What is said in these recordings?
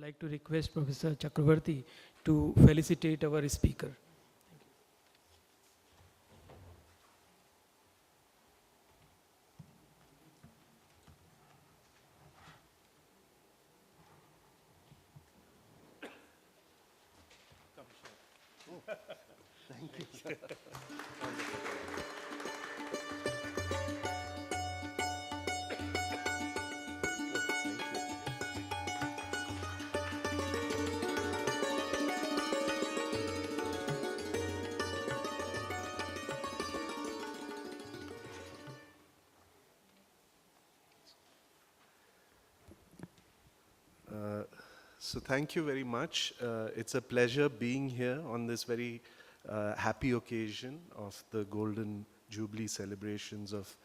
like to request Professor Chakravarti to felicitate our speaker. Thank you, sir. So thank you very much. It's a pleasure being here on this very happy occasion of the Golden Jubilee celebrations of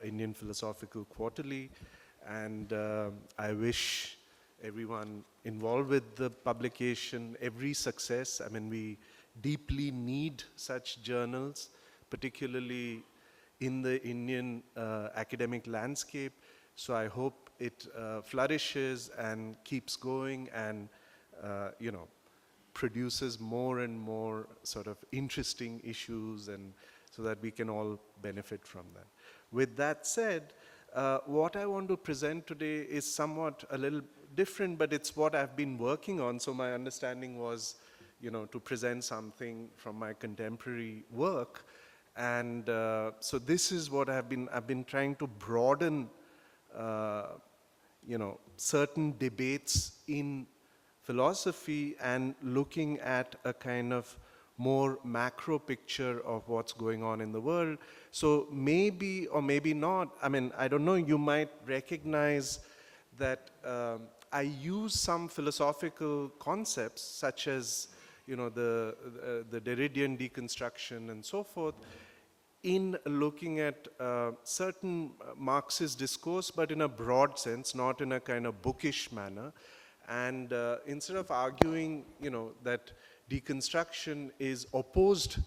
Indian Philosophical Quarterly. And I wish everyone involved with the publication every success. I mean, we deeply need such journals, particularly in the Indian academic landscape. So I hope it flourishes and keeps going and, produces more and more sort of interesting issues, and so that we can all benefit from that. With that said, what I want to present today is somewhat a little different, but it's what I've been working on. So my understanding was, to present something from my contemporary work. And so this is what I've been trying to broaden certain debates in philosophy and looking at a kind of more macro picture of what's going on in the world. So maybe or maybe not, I mean, I don't know, you might recognize that I use some philosophical concepts such as, the Derridian deconstruction and so forth, in looking at certain Marxist discourse, but in a broad sense, not in a kind of bookish manner. And instead of arguing, that deconstruction is opposed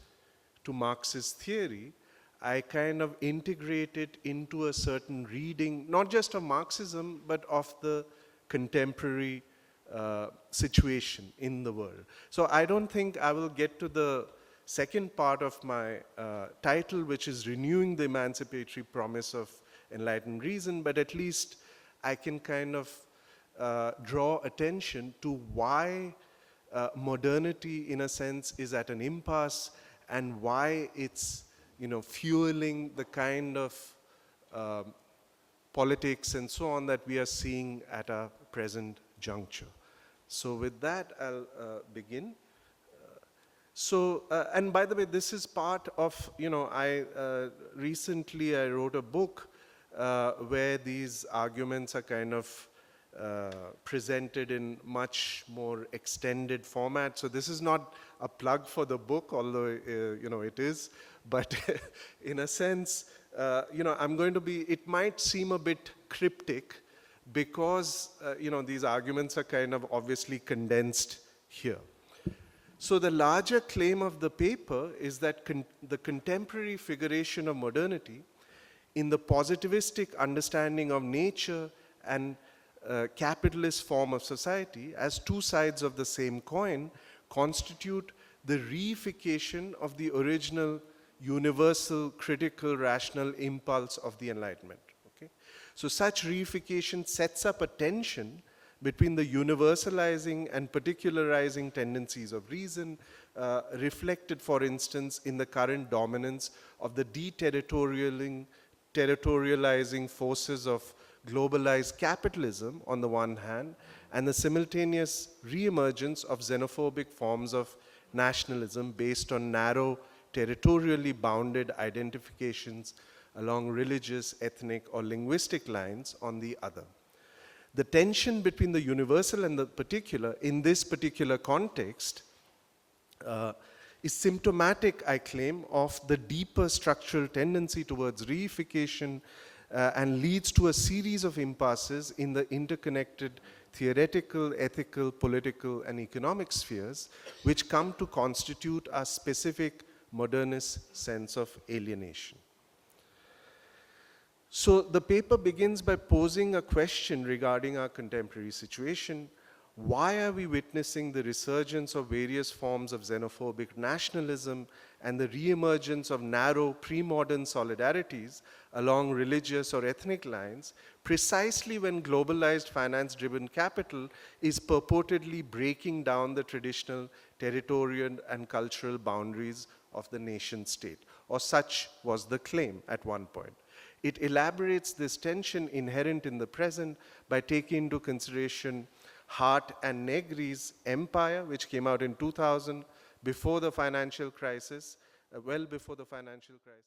to Marxist theory, I kind of integrate it into a certain reading, not just of Marxism, but of the contemporary situation in the world. So I don't think I will get to the second part of my title, which is Renewing the Emancipatory Promise of Enlightened Reason, but at least I can kind of draw attention to why modernity, in a sense, is at an impasse, and why it's, fueling the kind of politics and so on that we are seeing at our present juncture. So with that, I'll begin. So, and by the way, this is part of, recently I wrote a book where these arguments are kind of presented in much more extended format. So this is not a plug for the book, although, it is. But in a sense, I'm going to be, it might seem a bit cryptic because, these arguments are kind of obviously condensed here. So the larger claim of the paper is that the contemporary figuration of modernity in the positivistic understanding of nature and capitalist form of society as two sides of the same coin constitute the reification of the original universal critical rational impulse of the Enlightenment. Okay? So such reification sets up a tension between the universalizing and particularizing tendencies of reason, reflected, for instance, in the current dominance of the deterritorializing forces of globalized capitalism on the one hand, and the simultaneous reemergence of xenophobic forms of nationalism based on narrow, territorially bounded identifications along religious, ethnic, or linguistic lines on the other. The tension between the universal and the particular in this particular context is symptomatic, I claim, of the deeper structural tendency towards reification and leads to a series of impasses in the interconnected theoretical, ethical, political, and economic spheres, which come to constitute a specific modernist sense of alienation. So the paper begins by posing a question regarding our contemporary situation. why are we witnessing the resurgence of various forms of xenophobic nationalism and the reemergence of narrow pre-modern solidarities along religious or ethnic lines, precisely when globalized finance-driven capital is purportedly breaking down the traditional territorial and cultural boundaries of the nation state, or such was the claim at one point. It elaborates this tension inherent in the present by taking into consideration Hart and Negri's Empire, which came out in 2000, before the financial crisis, well before the financial crisis.